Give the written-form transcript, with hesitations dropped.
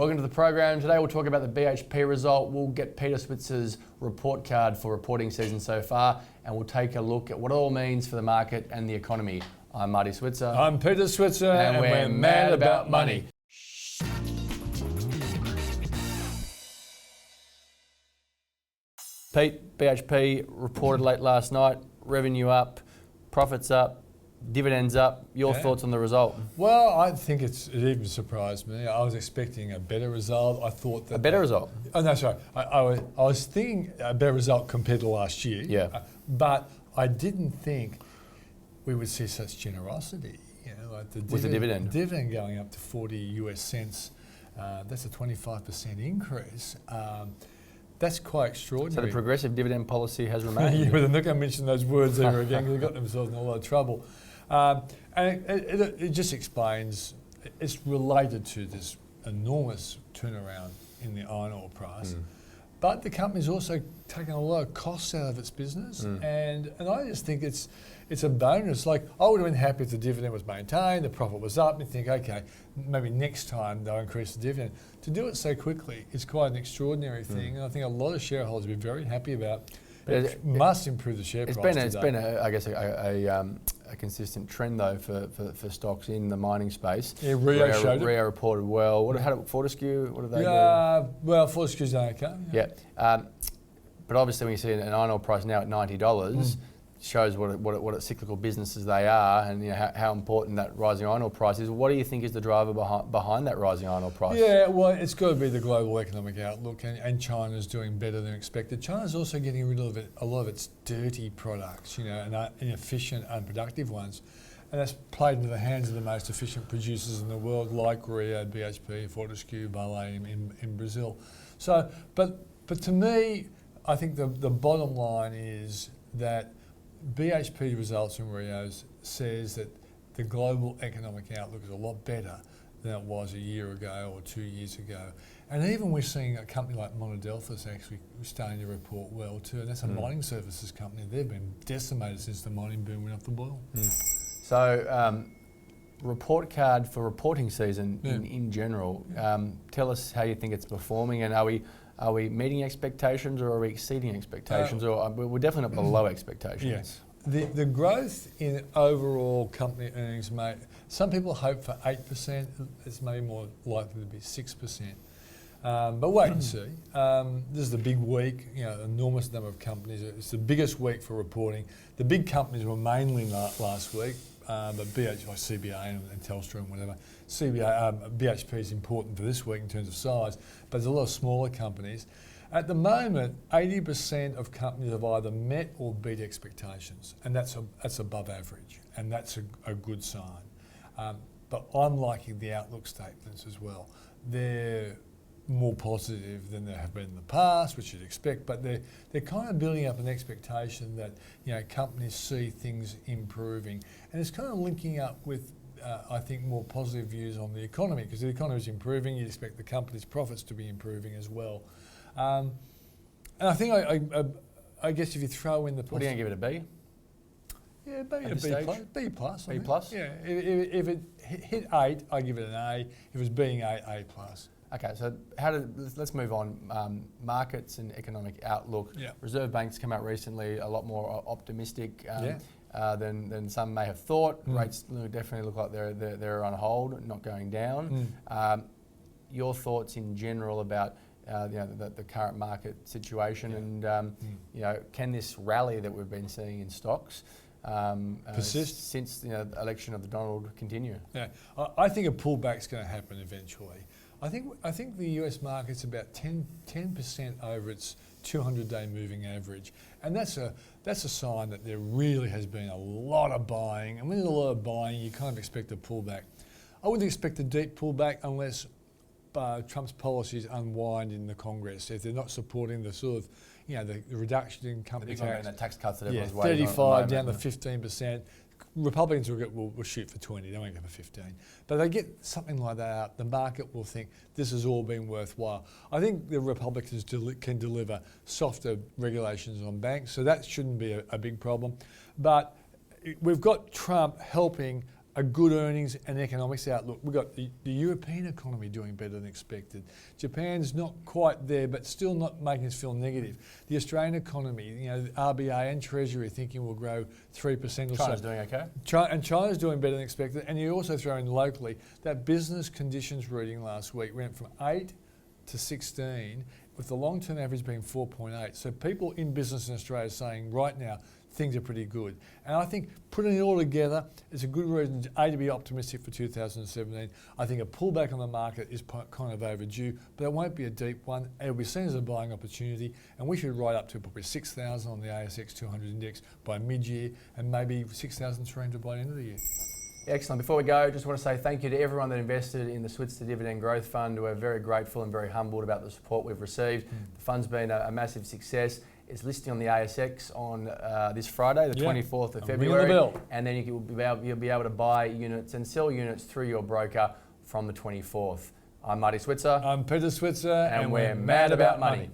Welcome to the program. Today we'll talk about the BHP result. We'll get Peter Switzer's report card for reporting season so far, and we'll take a look at what it all means for the market and the economy. I'm Marty Switzer. I'm Peter Switzer, and we're mad about money. Pete, BHP reported late last night, revenue up, profits up, dividends up. Your thoughts on the result? Well, I think it even surprised me. I was expecting a better result. I thought that... A better result? Oh, no, sorry. I was thinking a better result compared to last year. Yeah. But I didn't think we would see such generosity. You know, like with the dividend? Dividend going up to 40 US cents. That's a 25% increase. That's quite extraordinary. So the progressive dividend policy has remained? Yeah, but they're not going to mention those words ever again because they've got themselves in a lot of trouble. And it just explains, it's related to this enormous turnaround in the iron ore price. But the company's also taken a lot of costs out of its business, and I just think it's a bonus. Like, I would have been happy if the dividend was maintained, the profit was up, and you think, okay, maybe next time they'll increase the dividend. To do it so quickly is quite an extraordinary thing, and I think a lot of shareholders will be very happy about. It must improve the share price. It's been I guess a consistent trend though for stocks in the mining space. Yeah, Rio showed it. Rio reported well. How did Fortescue? What did they do? Well, Fortescue's okay. Yeah, but obviously when you see an iron ore price now at $90, shows what cyclical businesses they are, and how important that rising iron ore price is. What do you think is the driver behind that rising iron ore price? Yeah, well, it's got to be the global economic outlook, and China's doing better than expected. China's also getting rid of a lot of its dirty products, and inefficient, unproductive ones, and that's played into the hands of the most efficient producers in the world, like Rio, BHP, Fortescue, Barrie in Brazil. So, but to me, I think the bottom line is that BHP results in Rio's says that the global economic outlook is a lot better than it was a year ago or 2 years ago. And even we're seeing a company like Monadelphous actually starting to report well too. And that's a mining services company. They've been decimated since the mining boom went off the boil. So, report card for reporting season in general. Tell us how you think it's performing, and are we meeting expectations or are we exceeding expectations? Or we're definitely not below expectations. Yes. The growth in overall company earnings, mate, some people hope for 8%. It's maybe more likely to be 6%. But wait and see. This is the big week, enormous number of companies. It's the biggest week for reporting. The big companies were mainly last week, but BHP, like CBA and Telstra and whatever. BHP is important for this week in terms of size, but there's a lot of smaller companies. At the moment, 80% of companies have either met or beat expectations, and that's above average, and that's a good sign. But I'm liking the outlook statements as well. They're more positive than they have been in the past, which you'd expect, but they're kind of building up an expectation that companies see things improving, and it's kind of linking up with I think more positive views on the economy, because the economy is improving. You'd expect the company's profits to be improving as well, and I think I guess if you throw in the what are you going to give it a B? Yeah, maybe a B plus. B plus. Yeah, if it hit 8, I give it an A. If it was being 8, A plus. Okay, so let's move on. Markets and economic outlook. Yeah. Reserve Bank's come out recently a lot more optimistic than some may have thought. Rates definitely look like they're on hold, not going down. Your thoughts in general about the current market situation, and can this rally that we've been seeing in stocks persist since the election of the Donald continue? Yeah, I think a pullback's going to happen eventually. I think the US market's about 10% over its 200-day moving average, and that's a sign that there really has been a lot of buying. And when there's a lot of buying, you kind of expect a pullback. I wouldn't expect a deep pullback unless Trump's policies unwind in the Congress. If they're not supporting the sort of the reduction in company tax, the tax cuts that everyone's waiting 35 down to 15%. Republicans will shoot for 20, they won't go for 15. But they get something like that out, the market will think this has all been worthwhile. I think the Republicans can deliver softer regulations on banks, so that shouldn't be a big problem. But we've got Trump helping a good earnings and economics outlook. We've got the European economy doing better than expected. Japan's not quite there, but still not making us feel negative. The Australian economy, the RBA and Treasury thinking will grow 3% or so. China's doing okay. And China's doing better than expected. And you also throw in locally that business conditions reading last week went from 8 to 16, with the long-term average being 4.8. So people in business in Australia are saying right now, things are pretty good. And I think putting it all together is a good reason, to be optimistic for 2017. I think a pullback on the market is kind of overdue, but it won't be a deep one. It'll be seen as a buying opportunity, and we should ride up to probably 6,000 on the ASX 200 index by mid-year, and maybe 6,300 by the end of the year. Excellent. Before we go, just want to say thank you to everyone that invested in the Switzer Dividend Growth Fund. We're very grateful and very humbled about the support we've received. The fund's been a massive success. It's listing on the ASX on this Friday, the 24th of February. And then you'll be able to buy units and sell units through your broker from the 24th. I'm Marty Switzer. I'm Peter Switzer. And we're mad about money.